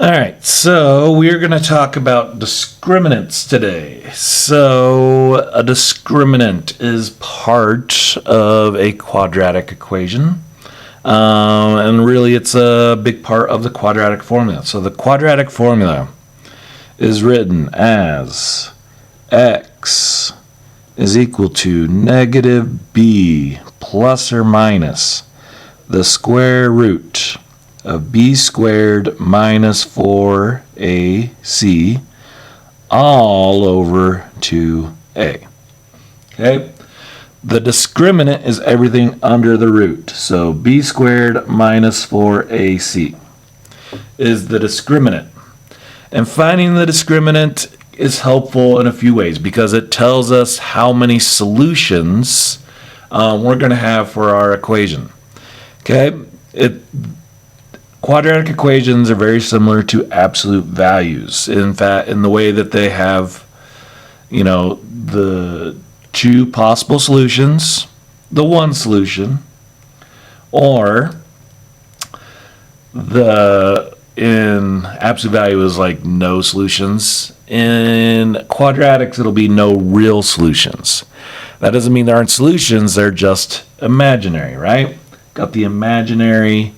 All right, so we're going to talk about discriminants today. So a discriminant is part of a quadratic equation, and really it's a big part of the quadratic formula. So the quadratic formula is written as x is equal to negative b plus or minus the square root of b squared minus 4ac all over 2a. Okay? The discriminant is everything under the root. So b squared minus 4ac is the discriminant. And finding the discriminant is helpful in a few ways because it tells us how many solutions we're going to have for our equation. Okay? Quadratic equations are very similar to absolute values. In fact, in the way that they have, the two possible solutions, the one solution, or in absolute value is like no solutions. In quadratics, it'll be no real solutions. That doesn't mean there aren't solutions, they're just imaginary, right? Got the imaginary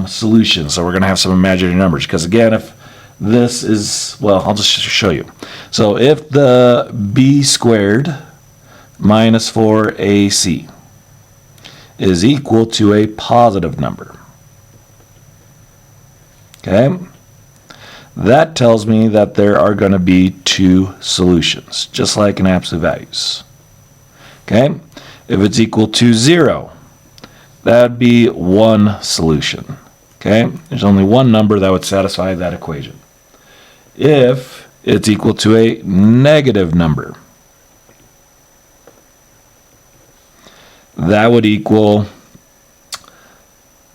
solution. So we're going to have some imaginary numbers because again, if this is, well, I'll just show you. So if the b squared minus 4ac is equal to a positive number, okay, that tells me that there are going to be two solutions, just like in absolute values. Okay, if it's equal to 0, that'd be one solution. Okay? There's only one number that would satisfy that equation. If it's equal to a negative number, that would equal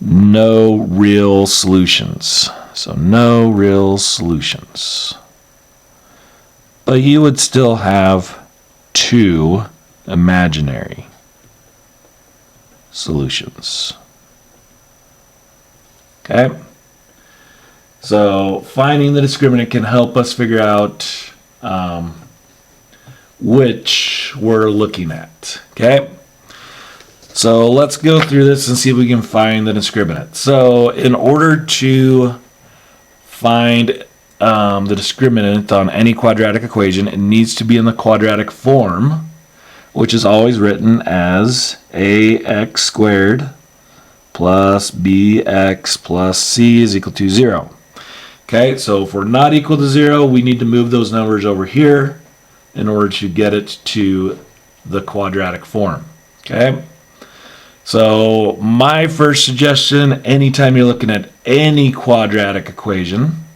no real solutions. So no real solutions. But you would still have two imaginary solutions. Okay? So finding the discriminant can help us figure out which we're looking at. Okay? So let's go through this and see if we can find the discriminant. So in order to find the discriminant on any quadratic equation, it needs to be in the quadratic form, which is always written as ax squared plus bx plus c is equal to 0. Okay, so if we're not equal to 0, we need to move those numbers over here in order to get it to the quadratic form. Okay, so my first suggestion, anytime you're looking at any quadratic equation,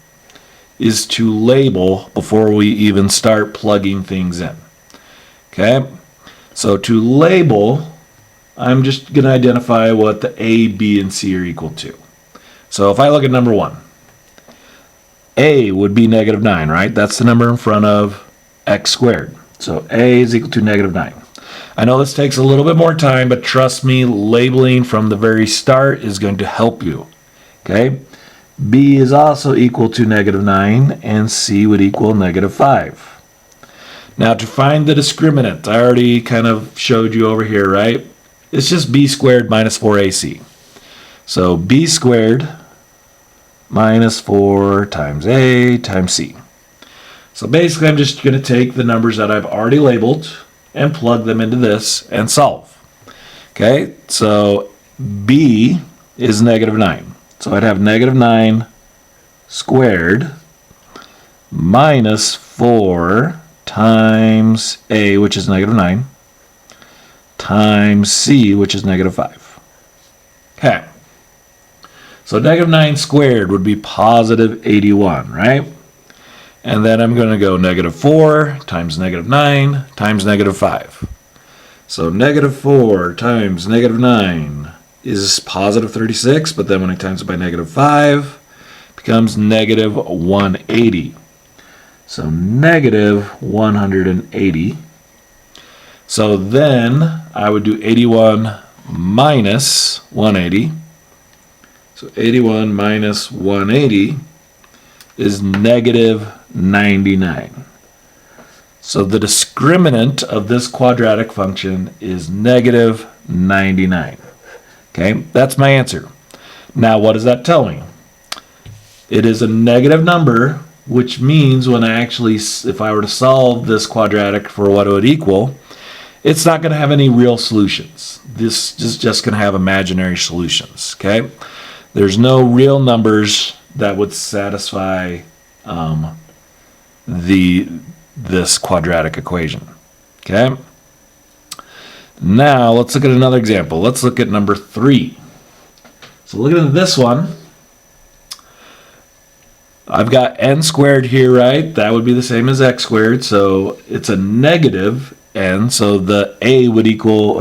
is to label before we even start plugging things in. Okay, so to label, I'm just going to identify what the a, b, and c are equal to. So if I look at number 1, a would be negative 9, right? That's the number in front of x squared. So a is equal to negative 9. I know this takes a little bit more time, but trust me, labeling from the very start is going to help you. Okay? B is also equal to negative 9, and c would equal negative 5. Now to find the discriminant, I already kind of showed you over here, right? It's just b squared minus 4ac. So b squared minus 4 times a times c. So basically I'm just going to take the numbers that I've already labeled and plug them into this and solve. Okay, so b is negative 9. So I'd have negative 9 squared minus 4 times a, which is negative 9, times c, which is negative 5. Okay. So negative 9 squared would be positive 81, right? And then I'm going to go negative 4 times negative 9 times negative 5. So negative 4 times negative 9 is positive 36, but then when I times it by negative 5, it becomes negative 180. So negative 180. So then I would do 81 minus 180. So 81 minus 180 is negative 99. So the discriminant of this quadratic function is negative 99. Okay, that's my answer. Now, what does that tell me? It is a negative number, which means when I actually, if I were to solve this quadratic for what it would equal, it's not going to have any real solutions. This is just going to have imaginary solutions. Okay, there's no real numbers that would satisfy this quadratic equation. Okay. Now let's look at another example. Let's look at number 3. So looking at this one, I've got n squared here, right? That would be the same as x squared. So it's a negative n. So the a would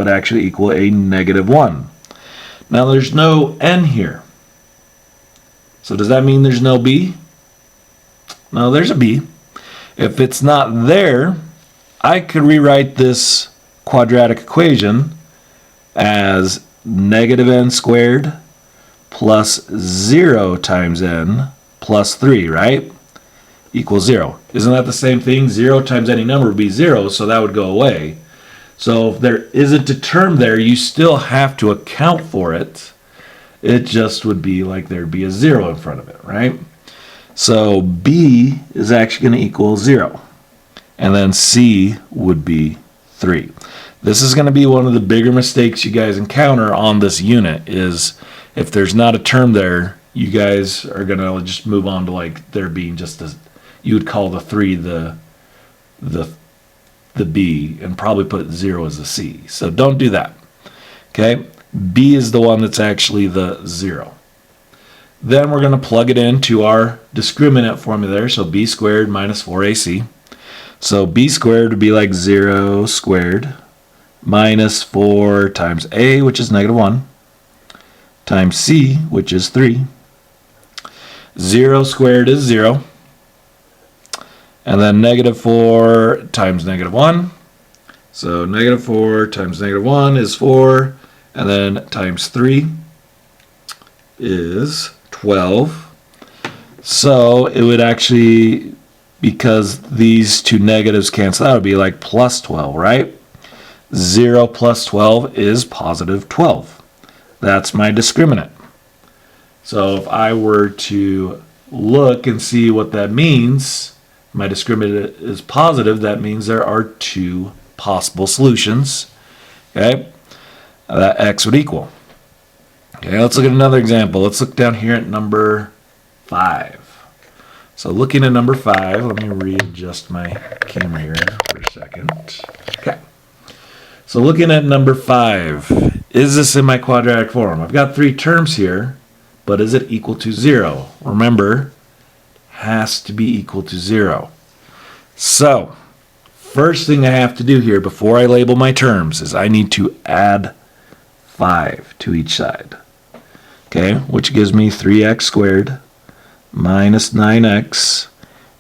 actually equal a negative 1. Now there's no n here. So does that mean there's no b? No, there's a b. If it's not there, I could rewrite this quadratic equation as negative n squared plus 0 times n plus 3, right? Equals 0. Isn't that the same thing? 0 times any number would be 0, so that would go away. So if there isn't a term there, you still have to account for it. It just would be like there'd be a 0 in front of it, right? So b is actually going to equal 0. And then c would be 3. This is going to be one of the bigger mistakes you guys encounter on this unit is if there's not a term there, you guys are going to just move on to like there being just a, you would call the 3 the b and probably put 0 as a c. So don't do that. Okay? B is the one that's actually the 0. Then we're going to plug it into our discriminant formula there. So b squared minus 4ac. So b squared would be like 0 squared minus 4 times a, which is negative 1, times c, which is 3. 0 squared is 0. And then negative 4 times negative 1. So negative 4 times negative 1 is 4. And then times 3 is 12. So it would actually, because these two negatives cancel out, it would be like plus 12, right? 0 plus 12 is positive 12. That's my discriminant. So if I were to look and see what that means, my discriminant is positive. That means there are 2 possible solutions. Okay, that x would equal. Okay, let's look at another example. Let's look down here at number 5. So looking at number 5, let me readjust my camera here for a second. Okay. So looking at number 5, is this in my quadratic form? I've got 3 terms here, but is it equal to 0? Remember, has to be equal to 0. So, first thing I have to do here before I label my terms is I need to add 5 to each side. Okay, which gives me 3x squared minus 9x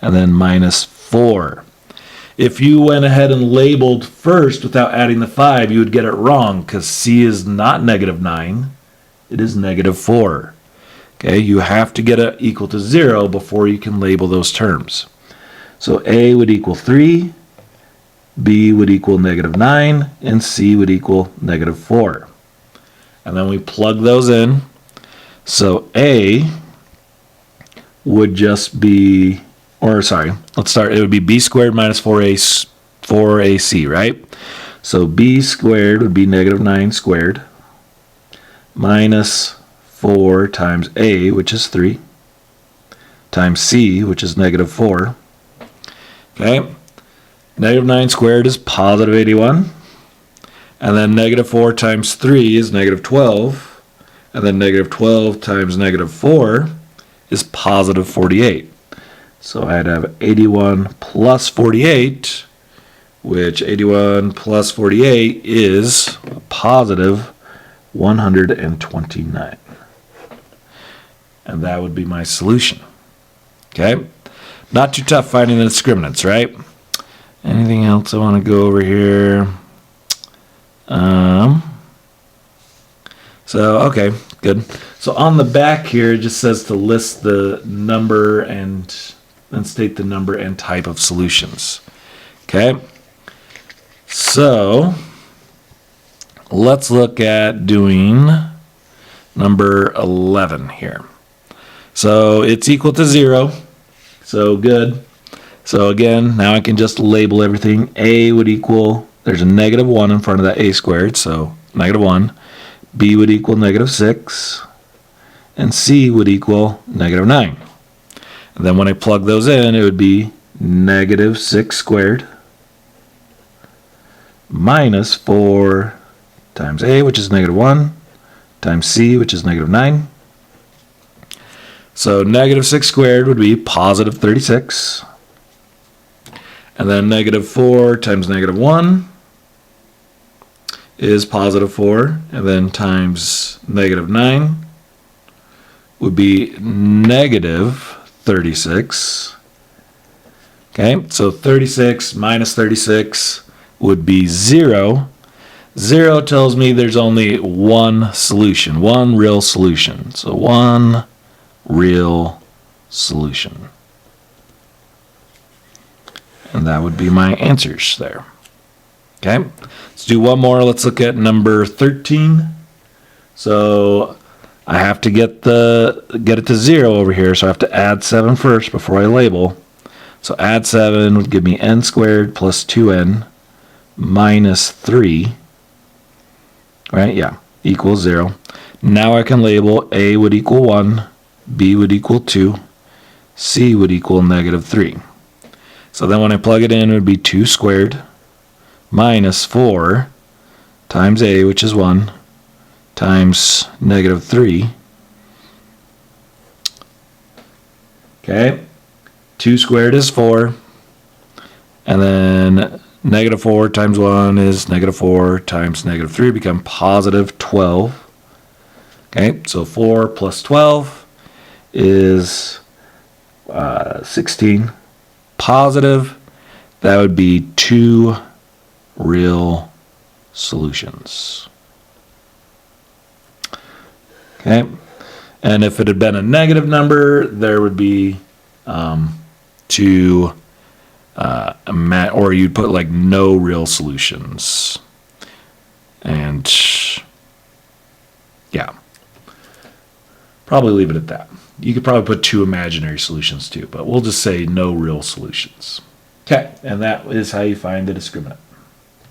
and then minus 4. If you went ahead and labeled first without adding the 5, you would get it wrong because c is not negative 9, it is negative 4. Okay, you have to get it equal to 0 before you can label those terms. So a would equal 3, b would equal negative 9, and c would equal negative 4. And then we plug those in. So a would just be, or sorry, let's start, it would be b squared minus 4ac, right? So b squared would be negative 9 squared minus 4 times a, which is 3, times c, which is negative 4. Okay, negative 9 squared is positive 81. And then negative 4 times 3 is negative 12. And then negative 12 times negative 4 is positive 48. So I'd have 81 plus 48, which 81 plus 48 is positive 129. And that would be my solution. Okay? Not too tough finding the discriminants, right? Anything else I want to go over here? Okay, good. So on the back here, it just says to list the number and then state the number and type of solutions. Okay. So let's look at doing number 11 here. So it's equal to 0. So good. So again, now I can just label everything. A would equal, there's a negative 1 in front of that a squared, so negative 1. B would equal negative 6. And C would equal negative 9. And then when I plug those in, it would be negative 6 squared minus 4 times A, which is negative 1, times C, which is negative 9. So negative 6 squared would be positive 36. And then negative 4 times negative 1 is positive 4. And then times negative 9 would be negative 36. Okay, so 36 minus 36 would be 0. 0 tells me there's only one solution, one real solution. So one real solution. And that would be my answers there. Okay, let's do one more. Let's look at number 13. So I have to get it to 0 over here, so I have to add 7 first before I label. So add 7 would give me n squared plus 2n minus 3, right? Yeah, equals 0. Now I can label A would equal 1, B would equal 2, C would equal negative 3. So then when I plug it in, it would be 2 squared minus 4 times A, which is 1, times negative 3. Okay, 2 squared is 4, and then negative 4 times 1 is negative 4 times negative 3 become positive 12. Okay, so 4 plus 12 is 16. Positive, that would be 2 real solutions. Okay, and if it had been a negative number, there would be 2, or you'd put like no real solutions. And yeah, probably leave it at that. You could probably put 2 imaginary solutions too, but we'll just say no real solutions. Okay, and that is how you find the discriminant.